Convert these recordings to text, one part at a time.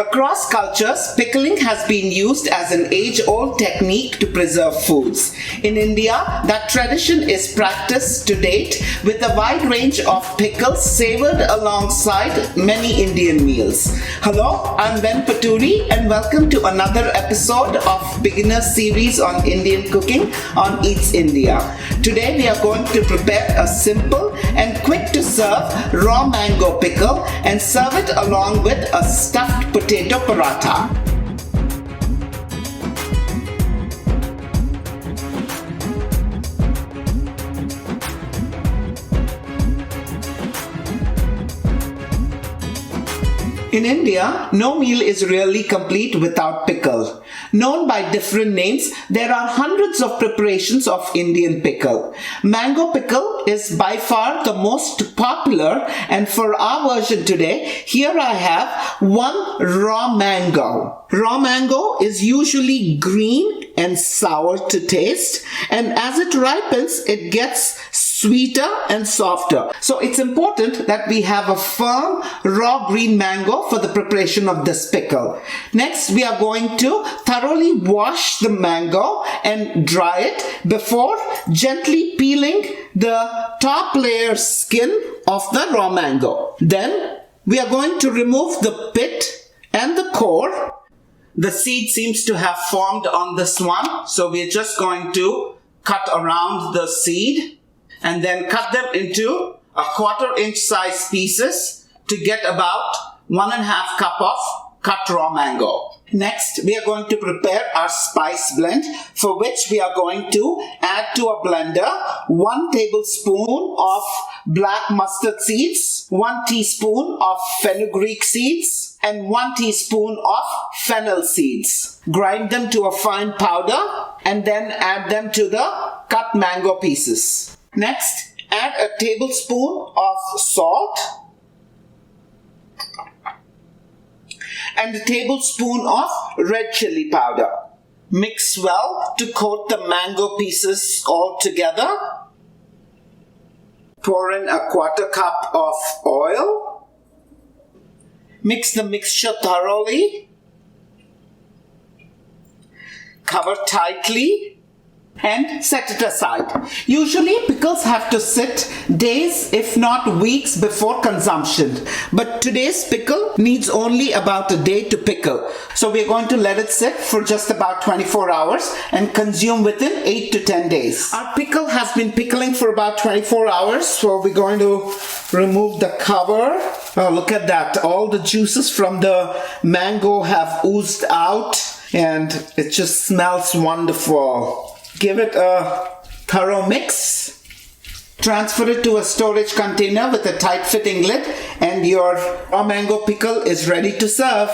Across cultures, pickling has been used as an age-old technique to preserve foods. In India, that tradition is practiced to date with a wide range of pickles savored alongside many Indian meals. Hello, I'm Ben Paturi and welcome to another episode of Beginner Series on Indian cooking on Eats India. Today we are going to prepare a simple and quick to serve raw mango pickle and serve it along with a stuffed potato paratha. In India, no meal is really complete without pickle. Known by different names, there are hundreds of preparations of Indian pickle. Mango pickle is by far the most popular, and for our version today, here I have one raw mango. Raw mango is usually green and sour to taste, and as it ripens, it gets sweeter and softer. So it's important that we have a firm raw green mango for the preparation of this pickle. Next, we are going to thoroughly wash the mango and dry it before gently peeling the top layer skin of the raw mango. Then we are going to remove the pit and the core. The seed seems to have formed on this one, so we're just going to cut around the seed and then cut them into a 1/4 inch size pieces to get about 1.5 cup of cut raw mango. Next, we are going to prepare our spice blend, for which we are going to add to a blender 1 tablespoon of black mustard seeds, 1 teaspoon of fenugreek seeds, and 1 teaspoon of fennel seeds. Grind them to a fine powder and then add them to the cut mango pieces. Next, add a tablespoon of salt and a tablespoon of red chili powder. Mix well to coat the mango pieces all together. Pour in a 1/4 cup of oil. Mix the mixture thoroughly. Cover tightly and set it aside. Usually pickles have to sit days if not weeks before consumption, but today's pickle needs only about a day to pickle. So we're going to let it sit for just about 24 hours and consume within 8 to 10 days. Our pickle has been pickling for about 24 hours, so we're going to remove the cover. Oh, look at that. All the juices from the mango have oozed out and it just smells wonderful. Give it a thorough mix. Transfer it to a storage container with a tight-fitting lid and your raw mango pickle is ready to serve.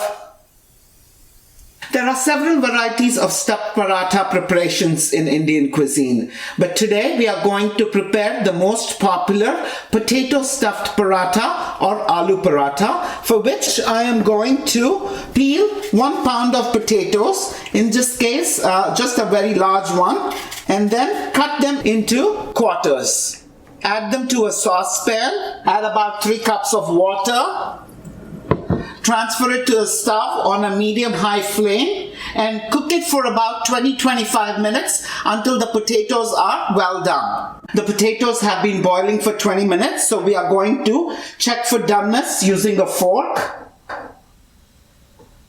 There are several varieties of stuffed paratha preparations in Indian cuisine, but today we are going to prepare the most popular potato stuffed paratha or aloo paratha, for which I am going to peel 1 pound of potatoes, in this case just a very large one, and then cut them into quarters. Add them to a saucepan, add about 3 cups of water. Transfer it to a stove on a medium-high flame and cook it for about 20-25 minutes until the potatoes are well done. The potatoes have been boiling for 20 minutes, so we are going to check for doneness using a fork.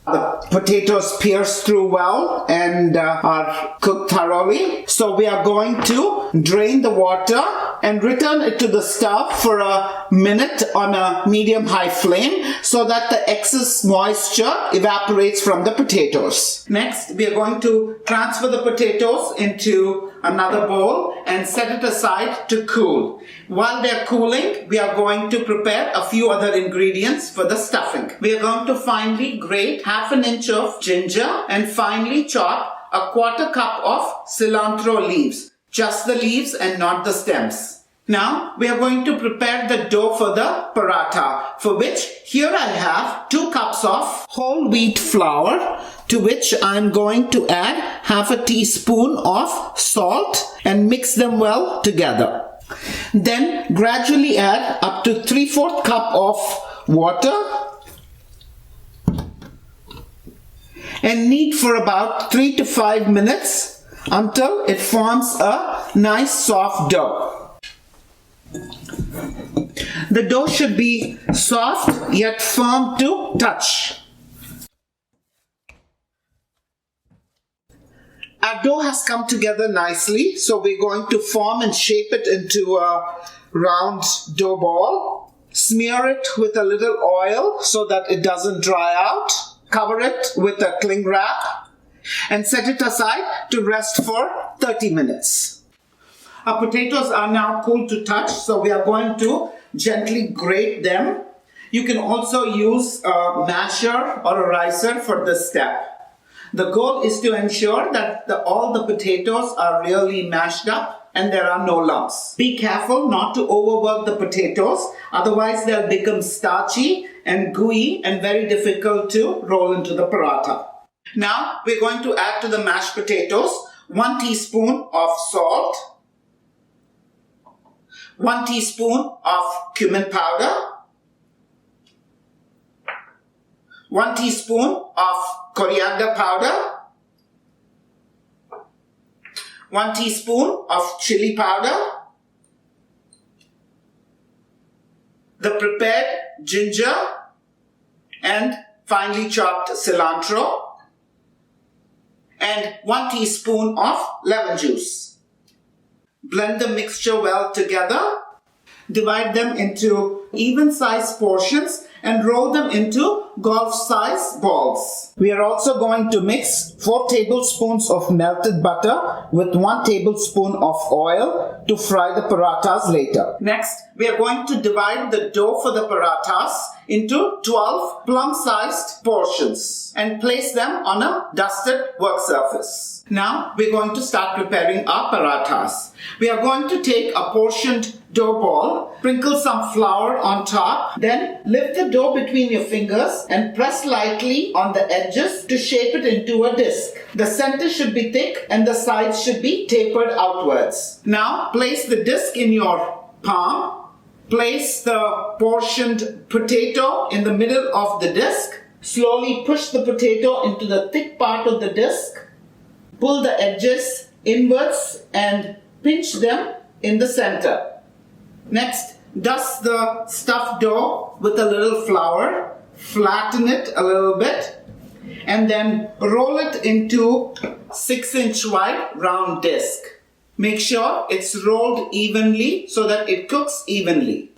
The potatoes pierce through well and are cooked thoroughly. So we are going to drain the water and return it to the stove for a minute on a medium-high flame so that the excess moisture evaporates from the potatoes. Next, we are going to transfer the potatoes into another bowl and set it aside to cool. While they are cooling, we are going to prepare a few other ingredients for the stuffing. We are going to finely grate 1/2 inch of ginger and finely chop a 1/4 cup of cilantro leaves. Just the leaves and not the stems. Now we are going to prepare the dough for the paratha, for which here I have 2 cups of whole wheat flour, to which I am going to add 1/2 teaspoon of salt and mix them well together. Then gradually add up to 3/4 cup of water. and knead for about 3 to 5 minutes until it forms a nice soft dough. The dough should be soft yet firm to touch. Our dough has come together nicely, so we're going to form and shape it into a round dough ball. Smear it with a little oil so that it doesn't dry out. Cover it with a cling wrap and set it aside to rest for 30 minutes. Our potatoes are now cool to touch, so we are going to gently grate them. You can also use a masher or a ricer for this step. The goal is to ensure that all the potatoes are really mashed up and there are no lumps. Be careful not to overwork the potatoes, otherwise they'll become starchy and gooey and very difficult to roll into the paratha. Now we're going to add to the mashed potatoes 1 teaspoon of salt, 1 teaspoon of cumin powder, 1 teaspoon of coriander powder, 1 teaspoon of chili powder, the prepared ginger and finely chopped cilantro, and 1 teaspoon of lemon juice. Blend the mixture well together. Divide them into even-sized portions and roll them into golf-sized balls. We are also going to mix 4 tablespoons of melted butter with 1 tablespoon of oil to fry the parathas later. Next, we are going to divide the dough for the parathas into 12 plum-sized portions and place them on a dusted work surface. Now, we're going to start preparing our parathas. We are going to take a portioned dough ball, sprinkle some flour on top, then lift the dough between your fingers and press lightly on the edges to shape it into a disc. The center should be thick and the sides should be tapered outwards. Now, place the disc in your palm. Place the portioned potato in the middle of the disc. Slowly push the potato into the thick part of the disc. Pull the edges inwards and pinch them in the center. Next, dust the stuffed dough with a little flour. Flatten it a little bit and then roll it into 6-inch wide round disc. Make sure it's rolled evenly so that it cooks evenly.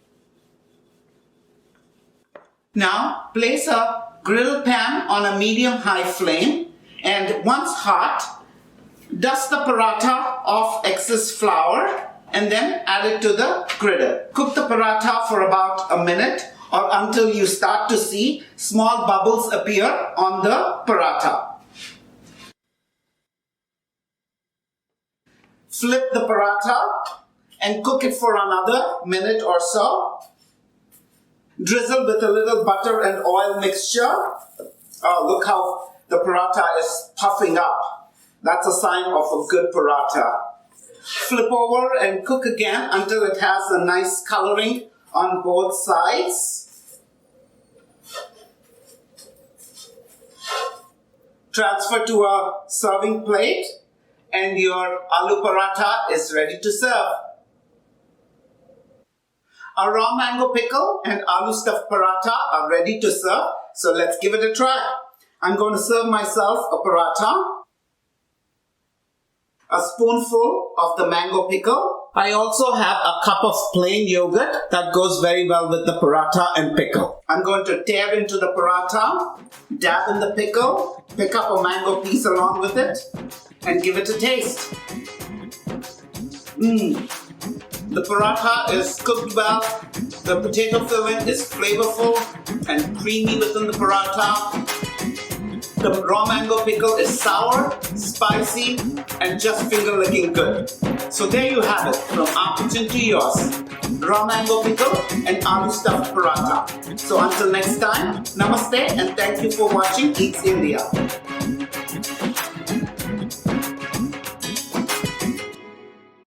Now, place a grill pan on a medium-high flame and once hot, dust the paratha of excess flour and then add it to the griddle. Cook the paratha for about a minute or until you start to see small bubbles appear on the paratha. Flip the paratha and cook it for another minute or so. Drizzle with a little butter and oil mixture. Oh, look how the paratha is puffing up. That's a sign of a good paratha. Flip over and cook again until it has a nice coloring on both sides. Transfer to a serving plate and your aloo paratha is ready to serve. Our raw mango pickle and aloo stuffed paratha are ready to serve, so let's give it a try. I'm going to serve myself a paratha. A spoonful of the mango pickle. I also have a cup of plain yogurt that goes very well with the paratha and pickle. I'm going to tear into the paratha, dab in the pickle, pick up a mango piece along with it, and give it a taste. The paratha is cooked well, the potato filling is flavorful and creamy within the paratha. The raw mango pickle is sour, spicy, and just finger-licking good. So there you have it, from our kitchen to yours. Raw mango pickle and aloo stuffed paratha. So until next time, namaste and thank you for watching Eats India.